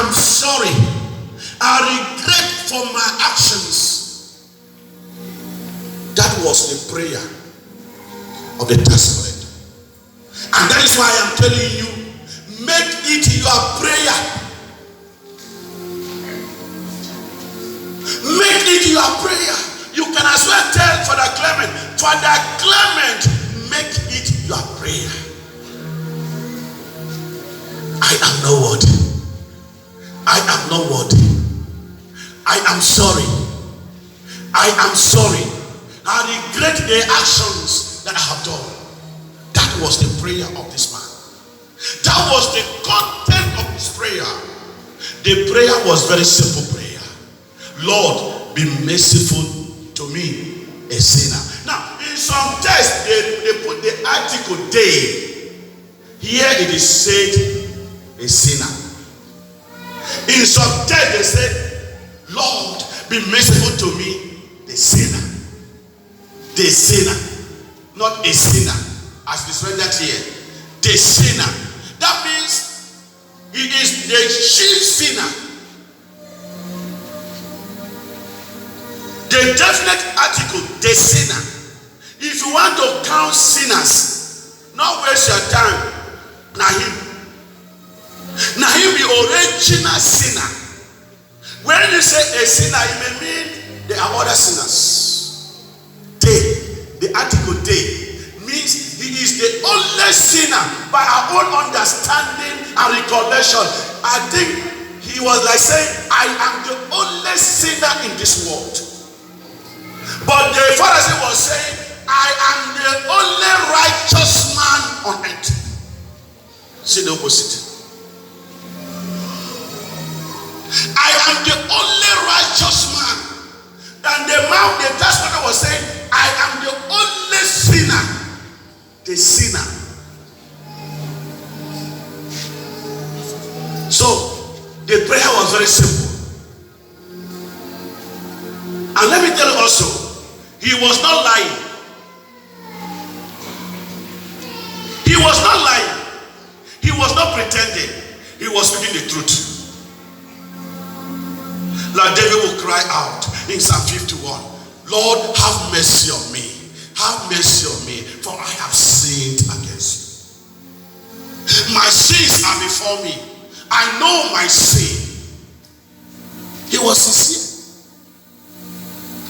am sorry. I regret for my actions. That was the prayer of the desperate. And that is why I am telling you, make it your prayer. Make it your prayer. You can as well tell Father Clement, Father Clement, make it your prayer. I am not worthy. I am not worthy. I am sorry. I am sorry. I regret the actions that I have done. That was the prayer of this man. That was the content of his prayer. The prayer was very simple prayer. Lord, be merciful to me, a sinner. Now, in some texts, they put the article they. Here it is said, a sinner. In some texts, they said, Lord, be merciful to me, the sinner. The sinner. Not a sinner, as it is rendered here. The sinner. That means he is the chief sinner. The definite article, the sinner. If you want to count sinners, not waste your time. Now him the original sinner. When you say a sinner, it may mean there are other sinners. The article they means he is the only sinner by our own understanding and recollection. I think he was like saying, I am the only sinner in this world. But the Pharisee was saying, I am the only righteous man on earth. See the opposite. I am the only righteous man. And the man, the testator was saying, I am the only sinner. The sinner. So, the prayer was very simple. And let me tell you also, he was not lying. He was not lying. He was not pretending. He was speaking the truth. Like David will cry out in Psalm 51, Lord, have mercy on me. Have mercy on me, for I have sinned against you. My sins are before me. I know my sin. He was sincere.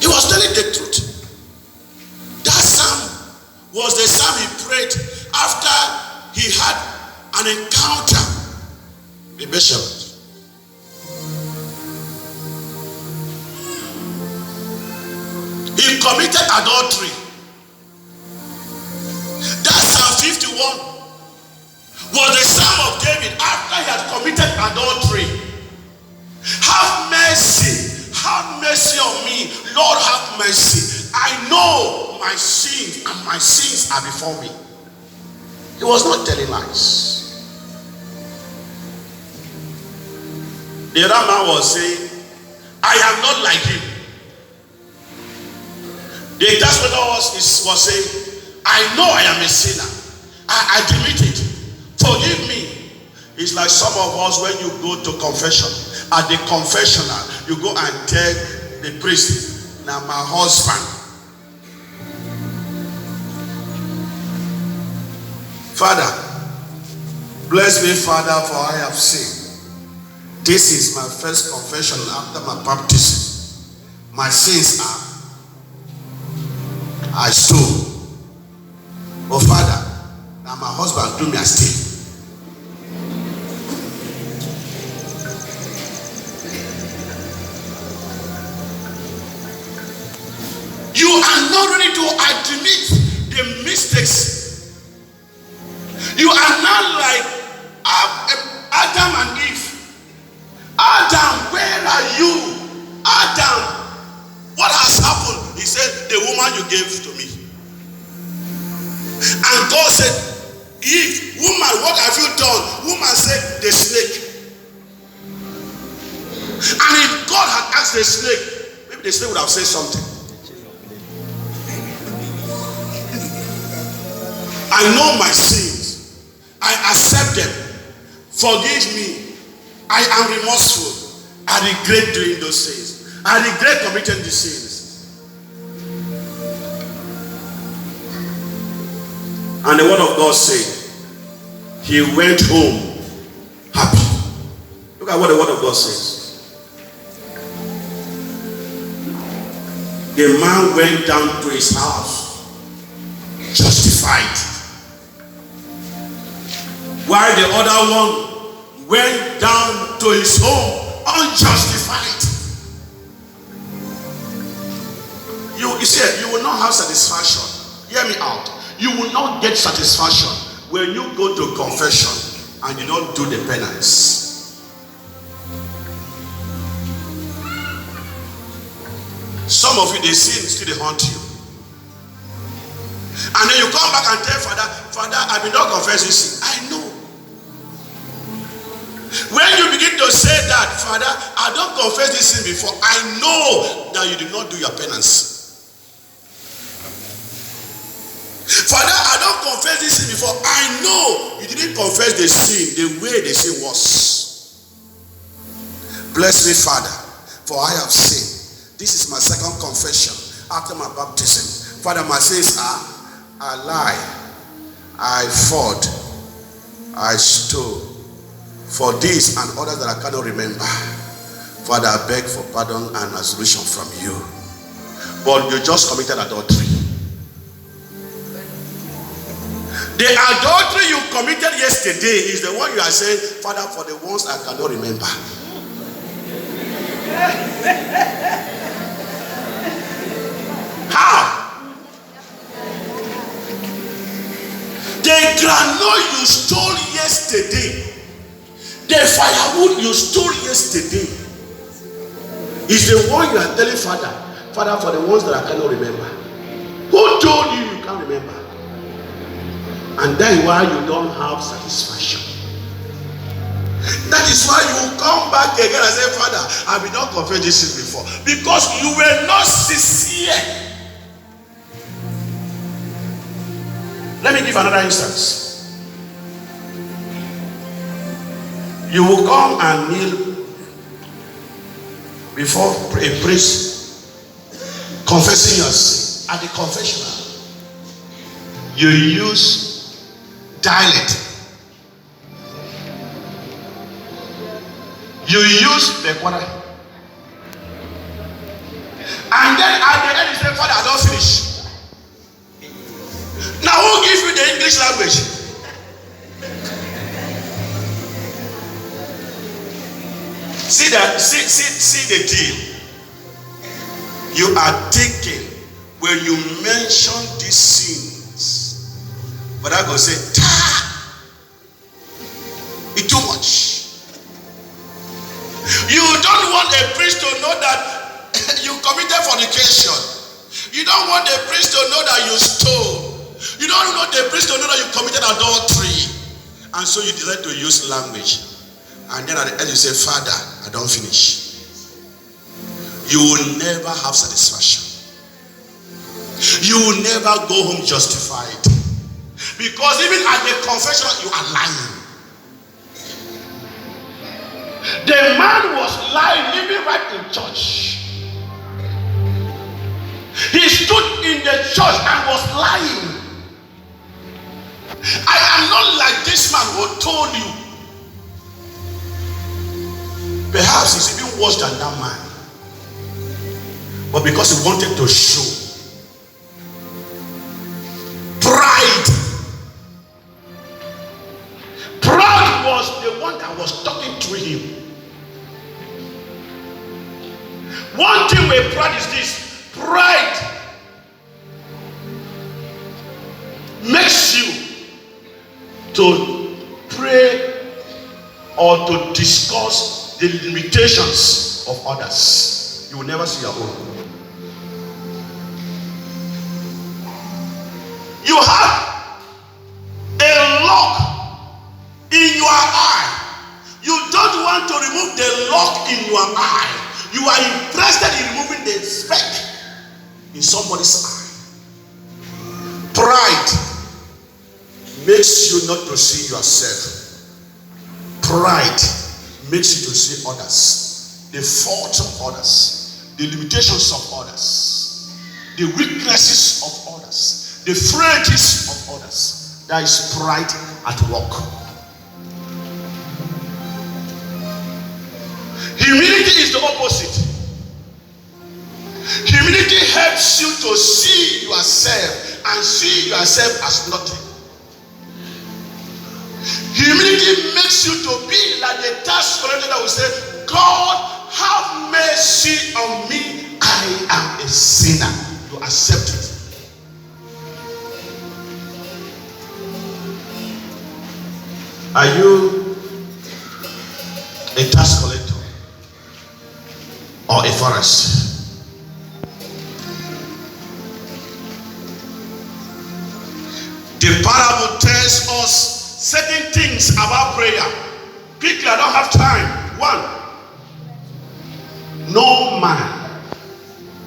He was telling the truth. That psalm was the psalm he prayed after he had an encounter with Bishop. He committed adultery. That Psalm 51 was the Psalm of David after he had committed adultery. Have mercy on me. Lord, have mercy. I know my sins and my sins are before me. He was not telling lies. The other man was saying, I am not like him. The interpreter was saying, I know I am a sinner. I admit it. Forgive me. It's like some of us when you go to confession. At the confessional, you go and tell the priest, now my husband. Father, bless me, Father, for I have sinned. This is my first confession after my baptism. My sins are I stole. Oh Father, now my husband do me a steal. You are not ready to admit the mistakes. You are not like Adam and Eve. Adam, where are you? Adam, what has happened? He said, the woman you gave to me. And God said, Eve, woman, what have you done? Woman said, the snake. And if God had asked the snake, maybe the snake would have said something. I know my sins. I accept them. Forgive me. I I am remorseful. I regret doing those things. I regret committing these sins. And the word of God said, he went home happy. Look at what the word of God says. The man went down to his house justified, while the other one went down to his home unjustified. You see, you will not have satisfaction. Hear me out. You will not get satisfaction when you go to confession and you don't do the penance. Some of you, the sin still they haunt you. And then you come back and tell Father, I will not confess this sin. I know. When you begin to say that, Father, I don't confess this sin before, I know that you did not do your penance. Father, I don't confess this sin before, I know you didn't confess the sin the way the sin was. Bless me, Father, for I have sinned. This is my second confession after my baptism. Father, my sins are, I lie, I fought, I stole. For this and others that I cannot remember, Father, I beg for pardon and absolution from you. But you just committed adultery. The adultery you committed yesterday is the one you are saying, Father, for the ones I cannot remember. How? The granola you stole yesterday, the firewood you stole yesterday, is the one you are telling Father, Father, for the ones that I cannot remember. Who told you you can't remember? And that is why you don't have satisfaction. That is why you come back again and say, Father, I will not confess this sin before. Because you were not sincere. Let me give another instance. You will come and kneel before a priest, confessing your sin. At the confessional, you use dialect. You use the quarter. And then at the end you say, Father, I don't finish. Now who gives you the English language? See that, see the deal. You are taking when you mention these sins. But I go say, it's too much. You don't want a priest to know that you committed fornication. You don't want a priest to know that you stole. You don't want a priest to know that you committed adultery. And so you decide to use language. And then at the end you say, Father, I don't finish. You will never have satisfaction. You will never go home justified. Because even at the confession, you are lying. The man was lying, living right in church. He stood in the church and was lying. I am not like this man who told you. Perhaps he's even worse than that man. But because he wanted to show pride. Pride was the one that was talking to him. One thing with pride is this: pride makes you to pray or to discuss the limitations of others. You will never see your own. You have a lock in your eye. You don't want to remove the lock in your eye. You are interested in removing the speck in somebody's eye. Pride makes you not to see yourself. Pride makes you to see others, the faults of others, the limitations of others, the weaknesses of others, the frailties of others. That is pride at work. Humility is the opposite. Humility helps you to see yourself and see yourself as nothing. Humility makes you to be like the tax collector that will say, God, have mercy on me. I am a sinner. You accept it. Are you a tax collector or a Pharisee? The parable tells us certain things about prayer. Quickly, I don't have time. 1. No man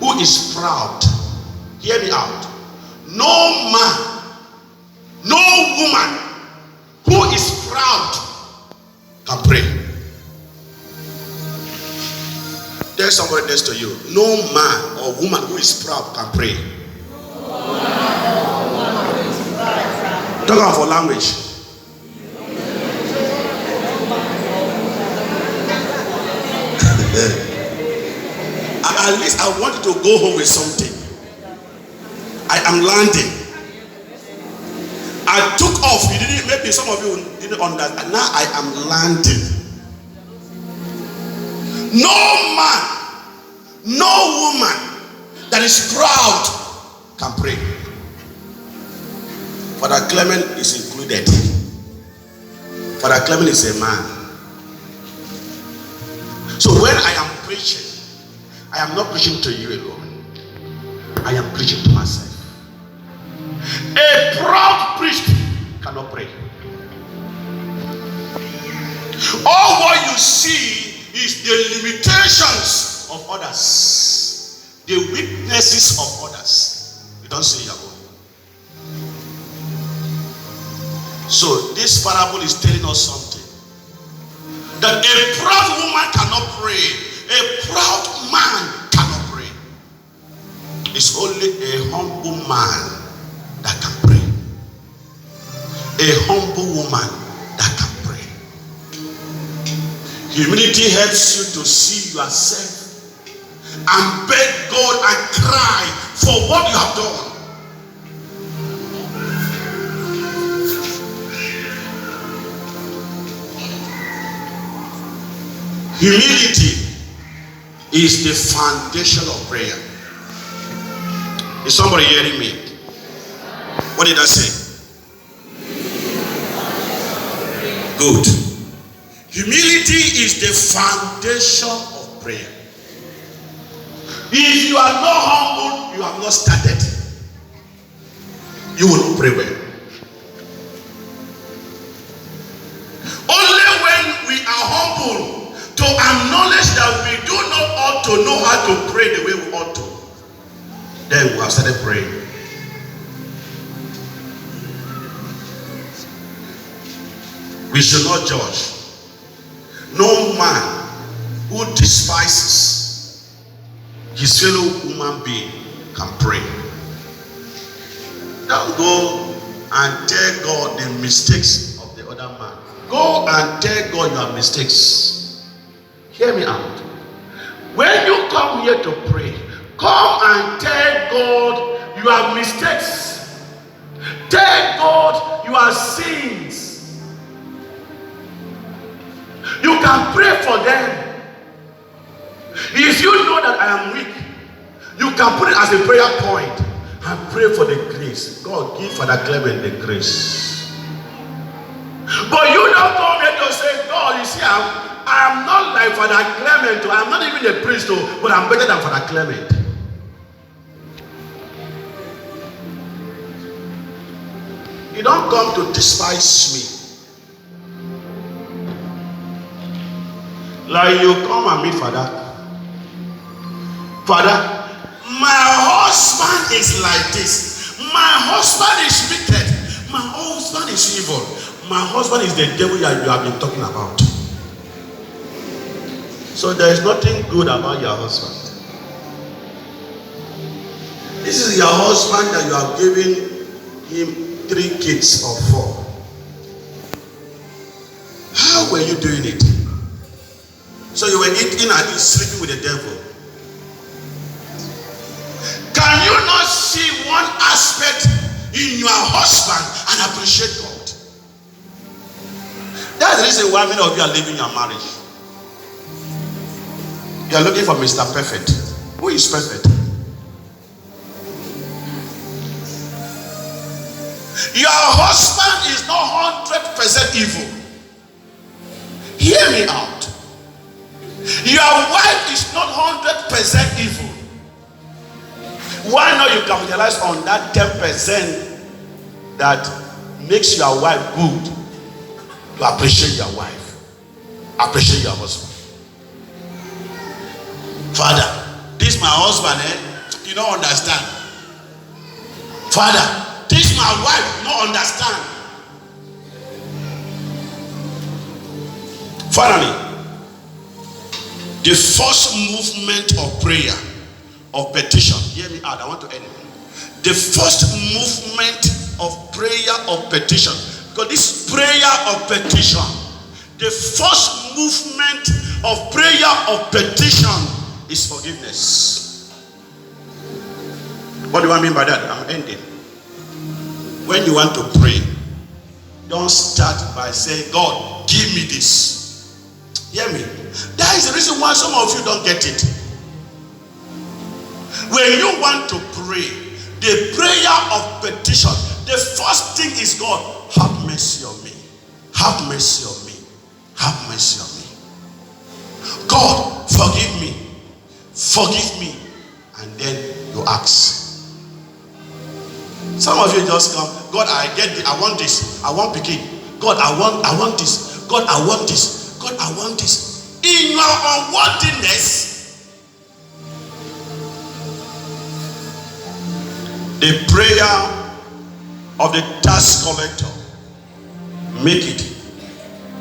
who is proud, hear me out. No man, no woman who is proud can pray. There's somebody next to you. No man or woman who is proud can pray. Talk about for language. At least I want you to go home with something. I am landing. I took off. You didn't. Maybe some of you didn't understand. Now I am landing. No man, no woman that is proud can pray. Father Clement is included. Father Clement is a man. So when I am preaching, I am not preaching to you alone. I am preaching to myself. A proud priest cannot pray. All what you see is the limitations of others, the weaknesses of others. You don't see your own. So this parable is telling us something. That a proud woman cannot pray. A proud man cannot pray. It's only a humble man that can pray. A humble woman that can pray. Humility helps you to see yourself and beg God and cry for what you have done. Humility is the foundation of prayer. Is somebody hearing me? What did I say? Good. Humility is the foundation of prayer. If you are not humble, you have not started. You will not pray well. Only when we are humble to acknowledge that we do not ought to know how to pray the way we ought to, then we have started praying. We should not judge. No man who despises his fellow human being can pray. Don't go and tell God the mistakes of the other man. Go and tell God your mistakes. Hear me out. When you come here to pray, come and tell God your mistakes. Tell God your sins. You can pray for them. If you know that I am weak, you can put it as a prayer point and pray for the grace. God, give Father Clement the grace. But you don't come here to say, God, you see, I am not like Father Clement. I am not even a priest, but I am better than Father Clement. You don't come to despise me. Like you come and meet Father. Father, my husband is like this. My husband is wicked. My husband is evil. My husband is the devil you have been talking about. So there is nothing good about your husband. This is your husband that you have given him 3 kids or 4. How were you doing it? So you were eating and sleeping with the devil. Can you not see one aspect in your husband and appreciate God? That's the reason why many of you are leaving your marriage. You are looking for Mr. Perfect. Who is perfect? Your husband is not 100% evil. Hear me out. Your wife is not 100% evil. Why not you capitalize on that 10% that makes your wife good? To appreciate your wife, appreciate your husband. Father, this my husband, you don't understand. Father, this my wife, you don't understand. Finally, the first movement of prayer, of petition. Hear me out, I want to end it. The first movement of prayer of petition. Because this prayer of petition, the first movement of prayer of petition is forgiveness. What do I mean by that? I'm ending. When you want to pray, don't start by saying, God, give me this. Hear me? That is the reason why some of you don't get it. When you want to pray, the prayer of petition, the first thing is, God, have mercy on me. Have mercy on me. Have mercy on me. God, forgive me. Forgive me. And then you ask. Some of you just come, God, I want this. I want picking. God, I want this. God, I want this. God, I want this. In your unworthiness, the prayer of the tax collector, make it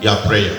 your prayer.